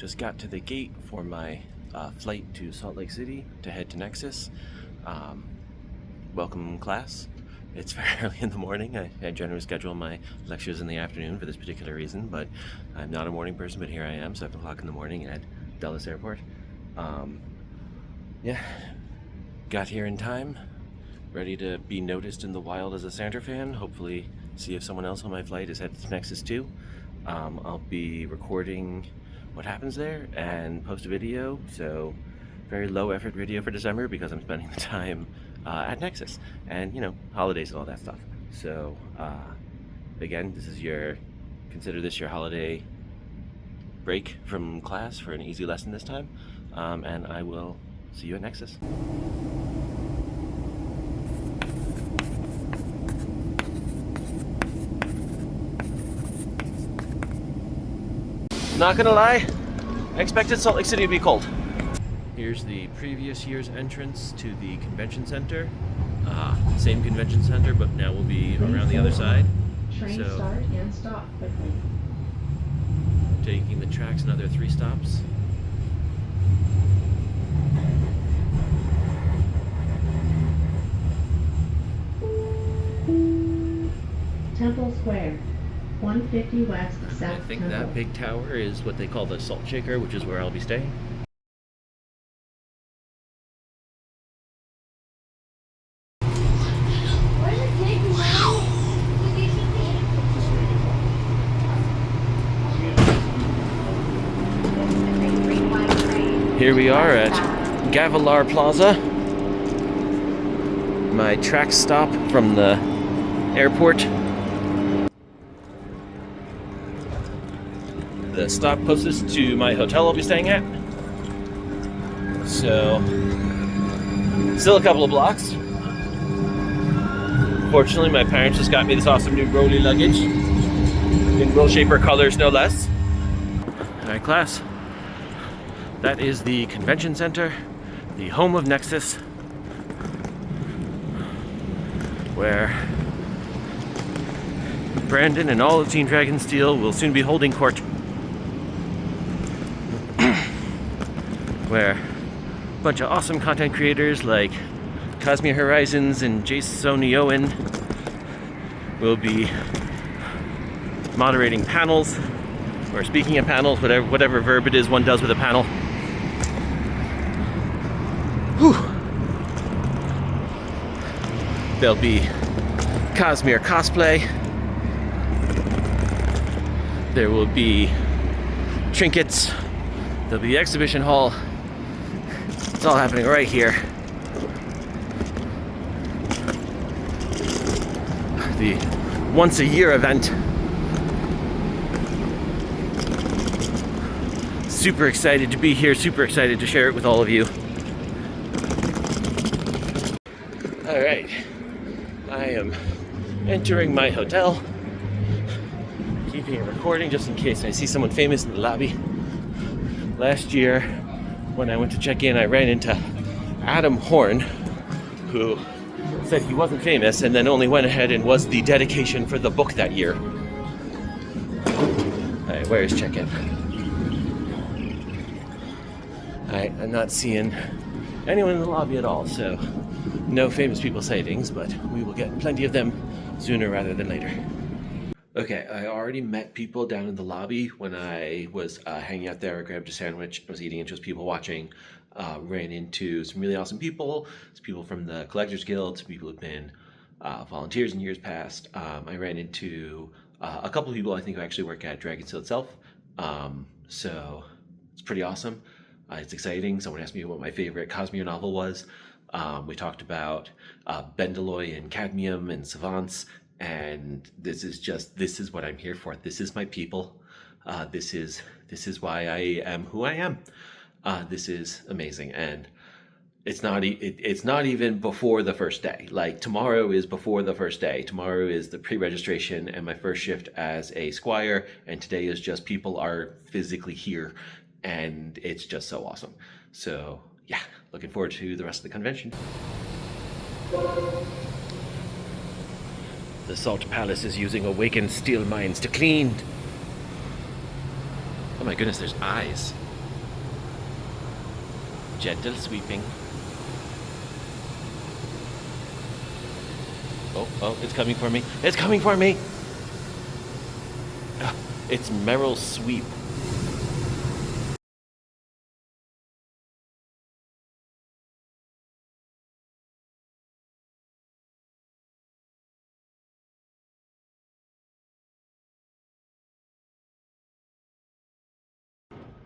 just got to the gate for my flight to Salt Lake City to head to Nexus. Welcome class. It's very early in the morning. I generally schedule my lectures in the afternoon for this particular reason, but I'm not a morning person, but here I am, 7 o'clock in the morning at Dulles Airport. Yeah, got here in time, ready to be noticed in the wild as a Santa fan. Hopefully see if someone else on my flight is headed to Nexus too. I'll be recording what happens there and post a video, so very low effort video for December because I'm spending the time at Nexus and, you know, holidays and all that stuff. So again, consider this your holiday break from class for an easy lesson this time, and I will see you at Nexus. Not gonna lie, I expected Salt Lake City to be cold. Here's the previous year's entrance to the convention center. Same convention center, but now we'll be around the other side. Train start and stop quickly. Taking the tracks another 3 stops. Temple Square, 150 west of South I think Temple. that big tower is what they call the Salt Shaker, which is where I'll be staying. Here we are at Gavilar Plaza, my track stop from the airport. The stop closest to my hotel I'll be staying at. So, still a couple of blocks. Fortunately, my parents just got me this awesome new Rolly luggage in Worldhopper colors, no less. Alright, class. That is the convention center, the home of Nexus, where Brandon and all of Team Dragonsteel will soon be holding court. Where a bunch of awesome content creators like Cosmere Horizons and Jason Owen will be moderating panels, or speaking at panels, whatever verb it is one does with a panel. Whew. There'll be Cosmere cosplay. There will be trinkets. There'll be the exhibition hall. It's all happening right here. The once a year event. Super excited to be here, super excited to share it with all of you. Alright, I am entering my hotel, keeping a recording just in case I see someone famous in the lobby. Last year, when I went to check in, I ran into Adam Horn, who said he wasn't famous and then only went ahead and was the dedication for the book that year. Alright, where is check-in? Alright, I'm not seeing anyone in the lobby at all, so no famous people sightings, but we will get plenty of them sooner rather than later. Okay, I already met people down in the lobby when I was hanging out there. I grabbed a sandwich, I was eating and just people watching. Ran into some really awesome people. Some people from the Collectors Guild, some people who've been volunteers in years past. I ran into a couple of people I think who actually work at Dragonsteel itself. So it's pretty awesome. It's exciting. Someone asked me what my favorite Cosmere novel was. We talked about Bendalloy and Cadmium and Savants, and this is what I'm here for. This is my people. This is why I am who I am. This is amazing, and it's not even before the first day. Like, tomorrow is before the first day. Tomorrow is the pre-registration and my first shift as a squire, and today is just people are physically here, and it's just so awesome. So yeah, looking forward to the rest of the convention. The Salt Palace is using awakened steel mines to clean. Oh my goodness, there's eyes. Gentle sweeping. Oh, it's coming for me. It's coming for me! It's Merrill's sweep.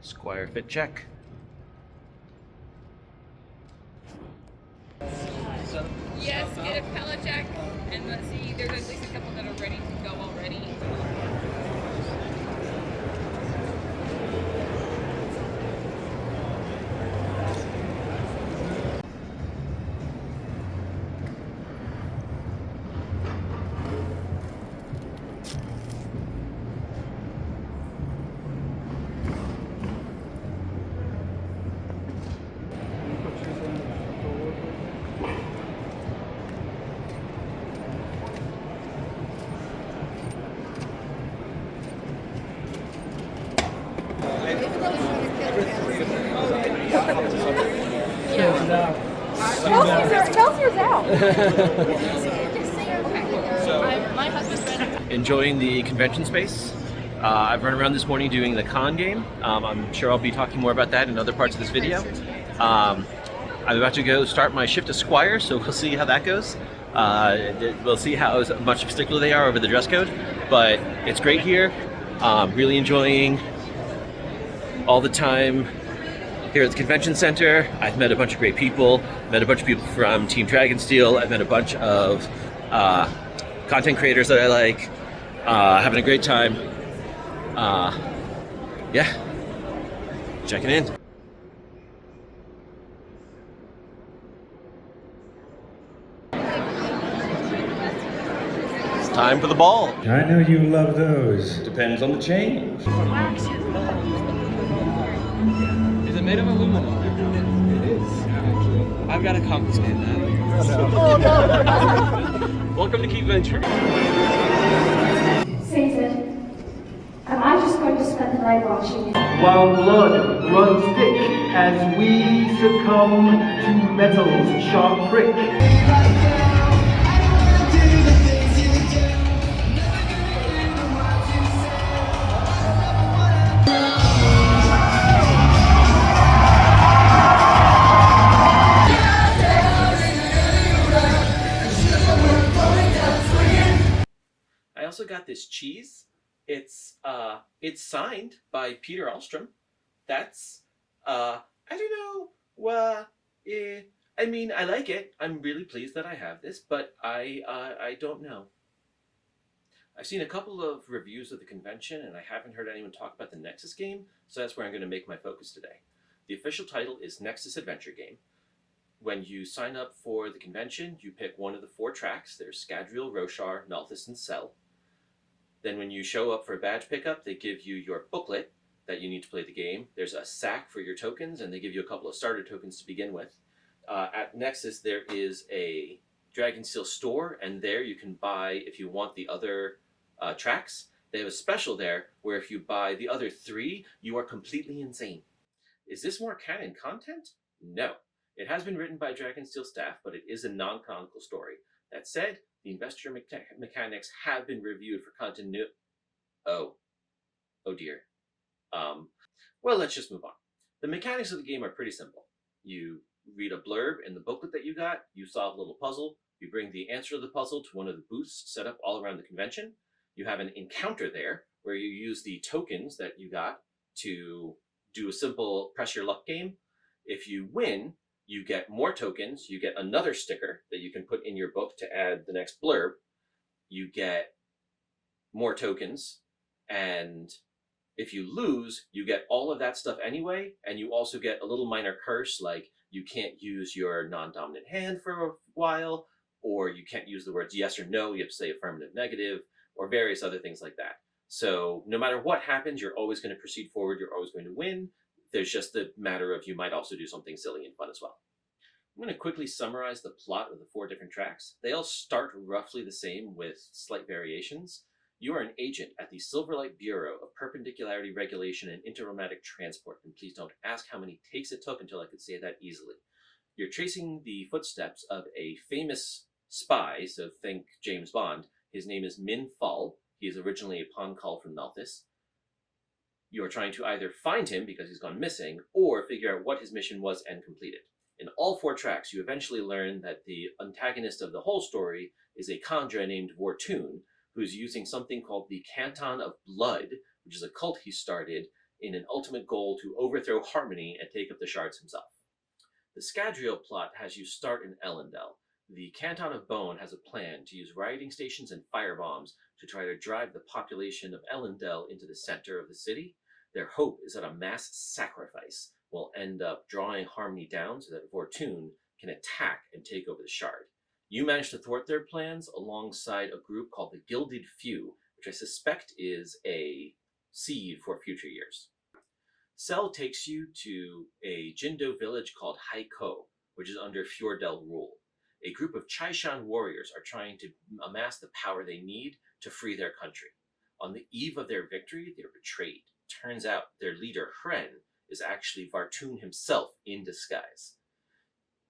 Squire fit check. Yes, get a pallet jack, and let's see, there's at least a couple that are ready to go already. Chelsea's out. My husband's ready. Enjoying the convention space. I've run around this morning doing the con game. I'm sure I'll be talking more about that in other parts of this video. I'm about to go start my shift as Squire, so we'll see how that goes. We'll see how much of a stickler they are over the dress code, but it's great here. Really enjoying all the time here at the convention center. I've met a bunch of great people, met a bunch of people from Team Dragonsteel. I've met a bunch of content creators that I like, having a great time. Yeah, checking in. It's time for the ball. I know you love those. Depends on the change. Is it made of aluminum? It is, actually. I've got to confiscate that. Oh no! Welcome to Keep Venture. Satan, I'm just going to spend the night watching it. While blood runs thick as we succumb to metal's sharp prick. I also got this cheese. It's signed by Peter Alstrom. That's I don't know. Well, I mean, I like it. I'm really pleased that I have this, but I don't know. I've seen a couple of reviews of the convention, and I haven't heard anyone talk about the Nexus game, so that's where I'm going to make my focus today. The official title is Nexus Adventure Game. When you sign up for the convention, you pick one of the 4 tracks. There's Scadrial, Roshar, Nalthis, and Sel. Then when you show up for a badge pickup, they give you your booklet that you need to play the game. There's a sack for your tokens, and they give you a couple of starter tokens to begin with. At Nexus, there is a Dragonsteel store, and there you can buy, if you want the other tracks, they have a special there where if you buy the other 3, you are completely insane. Is this more canon content? No. It has been written by Dragonsteel staff, but it is a non-canonical story. That said, the investor mechanics have been reviewed for continuity. Oh dear. Well, let's just move on. The mechanics of the game are pretty simple. You read a blurb in the booklet that you got, you solve a little puzzle, you bring the answer to the puzzle to one of the booths set up all around the convention. You have an encounter there where you use the tokens that you got to do a simple press your luck game. If you win, you get more tokens, you get another sticker that you can put in your book to add the next blurb. You get more tokens, and if you lose, you get all of that stuff anyway, and you also get a little minor curse, like you can't use your non-dominant hand for a while, or you can't use the words yes or no, you have to say affirmative, negative, or various other things like that. So no matter what happens, you're always going to proceed forward, you're always going to win. There's just the matter of you might also do something silly and fun as well. I'm going to quickly summarize the plot of the 4 different tracks. They all start roughly the same with slight variations. You are an agent at the Silverlight Bureau of Perpendicularity Regulation and Inter-Realmatic Transport, and please don't ask how many takes it took until I could say that easily. You're tracing the footsteps of a famous spy, so think James Bond. His name is Min Fall. He is originally a pawn call from Nalthis. You are trying to either find him because he's gone missing, or figure out what his mission was and complete it. In all 4 tracks, you eventually learn that the antagonist of the whole story is a Kandra named Vortoon, who's using something called the Canton of Blood, which is a cult he started in an ultimate goal to overthrow Harmony and take up the shards himself. The Scadrial plot has you start in Elendel. The Canton of Bone has a plan to use rioting stations and firebombs to try to drive the population of Elendel into the center of the city. Their hope is that a mass sacrifice will end up drawing Harmony down so that Vortoon can attack and take over the shard. You manage to thwart their plans alongside a group called the Gilded Few, which I suspect is a seed for future years. Sel takes you to a Jindo village called Haiko, which is under Fjordell rule. A group of Chaishan warriors are trying to amass the power they need to free their country. On the eve of their victory, they are betrayed. Turns out their leader, Hren, is actually Vortoon himself in disguise.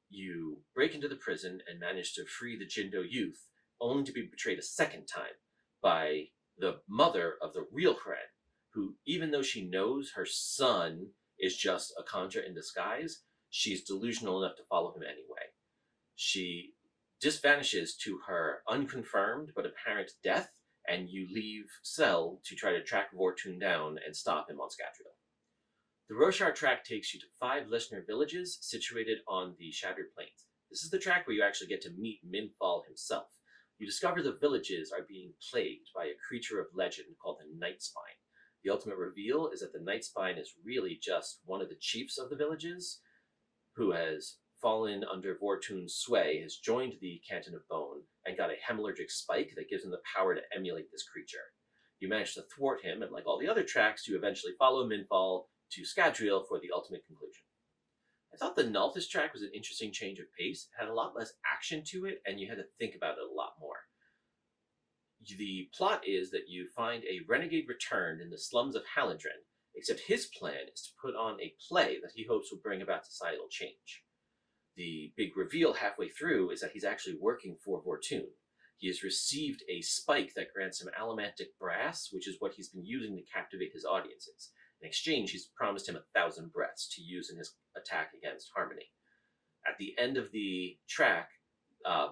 You break into the prison and manage to free the Jindo youth, only to be betrayed a second time by the mother of the real Hren, who, even though she knows her son is just a Kandra in disguise, she's delusional enough to follow him anyway. She just vanishes to her unconfirmed but apparent death, and you leave Sel to try to track Vortoon down and stop him on Scadrial. The Roshar Track takes you to 5 listener villages situated on the Shattered Plains. This is the track where you actually get to meet Minfall himself. You discover the villages are being plagued by a creature of legend called the Nightspine. The ultimate reveal is that the Nightspine is really just one of the chiefs of the villages, who has fallen under Vortoon's sway, has joined the Canton of Bone, and got a hemalurgic spike that gives him the power to emulate this creature. You manage to thwart him, and like all the other tracks, you eventually follow Minfall to Scadrial for the ultimate conclusion. I thought the Nalthis track was an interesting change of pace. It had a lot less action to it, and you had to think about it a lot more. The plot is that you find a renegade returned in the slums of Halidren, except his plan is to put on a play that he hopes will bring about societal change. The big reveal halfway through is that he's actually working for Vortoon. He has received a spike that grants him allomantic brass, which is what he's been using to captivate his audiences. In exchange, he's promised him 1,000 breaths to use in his attack against Harmony. At the end of the track,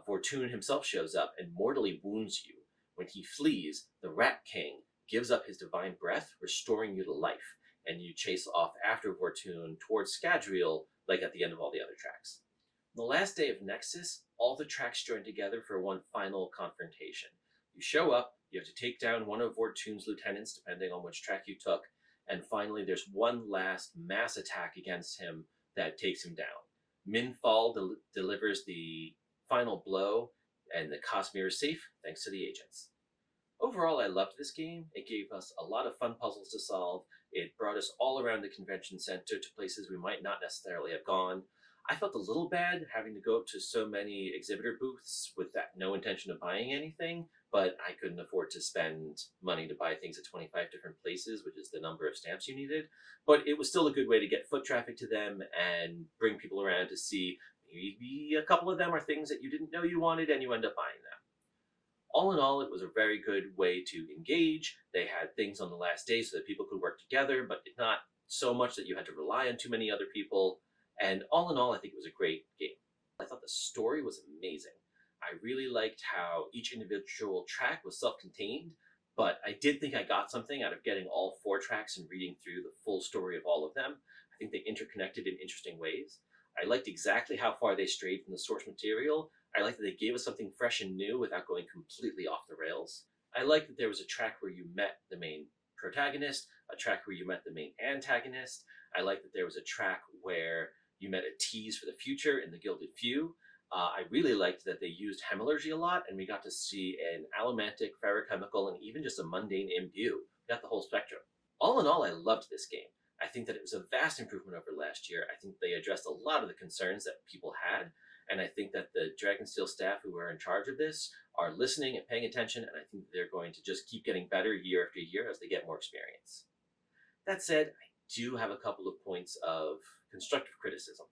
Vortoon himself shows up and mortally wounds you. When he flees, the Rat King gives up his divine breath, restoring you to life, and you chase off after Vortoon towards Scadrial, like at the end of all the other tracks. On the last day of Nexus, all the tracks join together for one final confrontation. You show up, you have to take down one of Vortoon's lieutenants, depending on which track you took, and finally there's one last mass attack against him that takes him down. Minfall delivers the final blow, and the Cosmere is safe thanks to the agents. Overall, I loved this game. It gave us a lot of fun puzzles to solve. It brought us all around the convention center to places we might not necessarily have gone. I felt a little bad having to go up to so many exhibitor booths with no intention of buying anything, but I couldn't afford to spend money to buy things at 25 different places, which is the number of stamps you needed. But it was still a good way to get foot traffic to them and bring people around to see maybe a couple of them are things that you didn't know you wanted and you end up buying them. All in all, it was a very good way to engage. They had things on the last day so that people could work together, but not so much that you had to rely on too many other people. And all in all, I think it was a great game. I thought the story was amazing. I really liked how each individual track was self-contained, but I did think I got something out of getting all 4 tracks and reading through the full story of all of them. I think they interconnected in interesting ways. I liked exactly how far they strayed from the source material. I liked that they gave us something fresh and new without going completely off the rails. I liked that there was a track where you met the main protagonist, a track where you met the main antagonist. I liked that there was a track where you met a tease for the future in the Gilded Few. I really liked that they used hemalurgy a lot, and we got to see an allomantic, ferrochemical, and even just a mundane imbue. We got the whole spectrum. All in all, I loved this game. I think that it was a vast improvement over last year. I think they addressed a lot of the concerns that people had, and I think that the Dragonsteel staff who are in charge of this are listening and paying attention, and I think they're going to just keep getting better year after year as they get more experience. That said, I do have a couple of points of constructive criticism.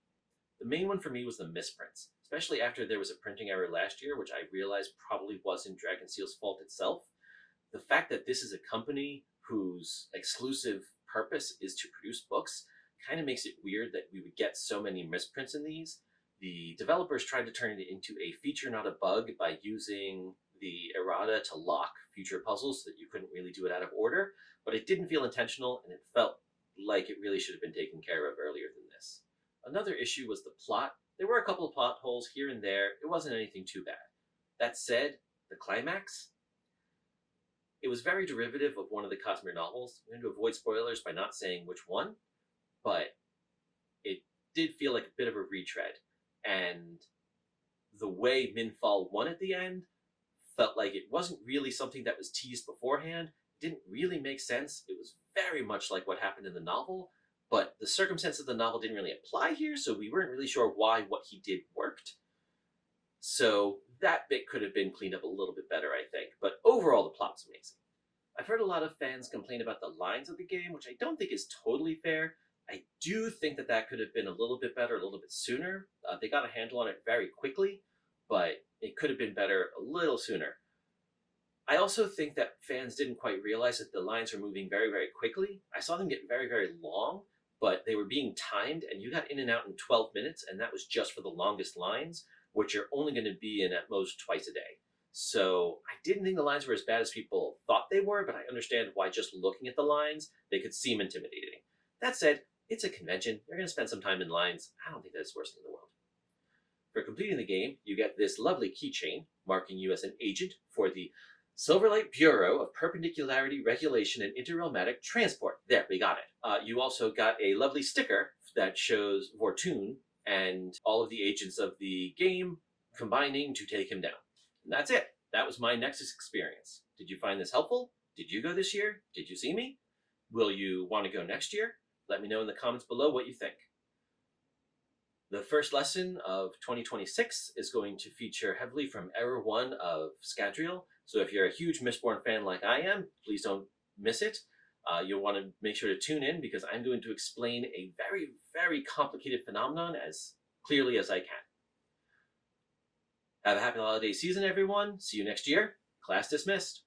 The main one for me was the misprints, especially after there was a printing error last year, which I realized probably wasn't Dragonsteel's fault itself. The fact that this is a company whose exclusive purpose is to produce books kind of makes it weird that we would get so many misprints in these. The developers tried to turn it into a feature, not a bug, by using the errata to lock future puzzles so that you couldn't really do it out of order, but it didn't feel intentional, and it felt like it really should have been taken care of earlier than this. Another issue was the plot. There were a couple of plot holes here and there. It wasn't anything too bad. That said, the climax, it was very derivative of one of the Cosmere novels. I'm going to avoid spoilers by not saying which one, but it did feel like a bit of a retread. And the way Minfall won at the end felt like it wasn't really something that was teased beforehand. It didn't really make sense. It was very much like what happened in the novel, but the circumstances of the novel didn't really apply here, so we weren't really sure why what he did worked. So that bit could have been cleaned up a little bit better, I think. But overall, the plot was amazing. I've heard a lot of fans complain about the lines of the game, which I don't think is totally fair. I do think that that could have been a little bit better, a little bit sooner. They got a handle on it very quickly, but it could have been better a little sooner. I also think that fans didn't quite realize that the lines were moving very, very quickly. I saw them get very, very long, but they were being timed, and you got in and out in 12 minutes, and that was just for the longest lines, which you're only going to be in at most twice a day. So I didn't think the lines were as bad as people thought they were, but I understand why just looking at the lines, they could seem intimidating. That said, it's a convention. You're going to spend some time in lines. I don't think that's the worst thing in the world. For completing the game, you get this lovely keychain marking you as an agent for the Silverlight Bureau of Perpendicularity, Regulation, and Inter-Realmatic Transport. There, we got it. You also got a lovely sticker that shows Vortune and all of the agents of the game combining to take him down. And that's it. That was my Nexus experience. Did you find this helpful? Did you go this year? Did you see me? Will you want to go next year? Let me know in the comments below what you think. The first lesson of 2026 is going to feature heavily from Error 1 of Scadrial. So if you're a huge Mistborn fan like I am, please don't miss it. You'll want to make sure to tune in because I'm going to explain a very, very complicated phenomenon as clearly as I can. Have a happy holiday season, everyone. See you next year. Class dismissed.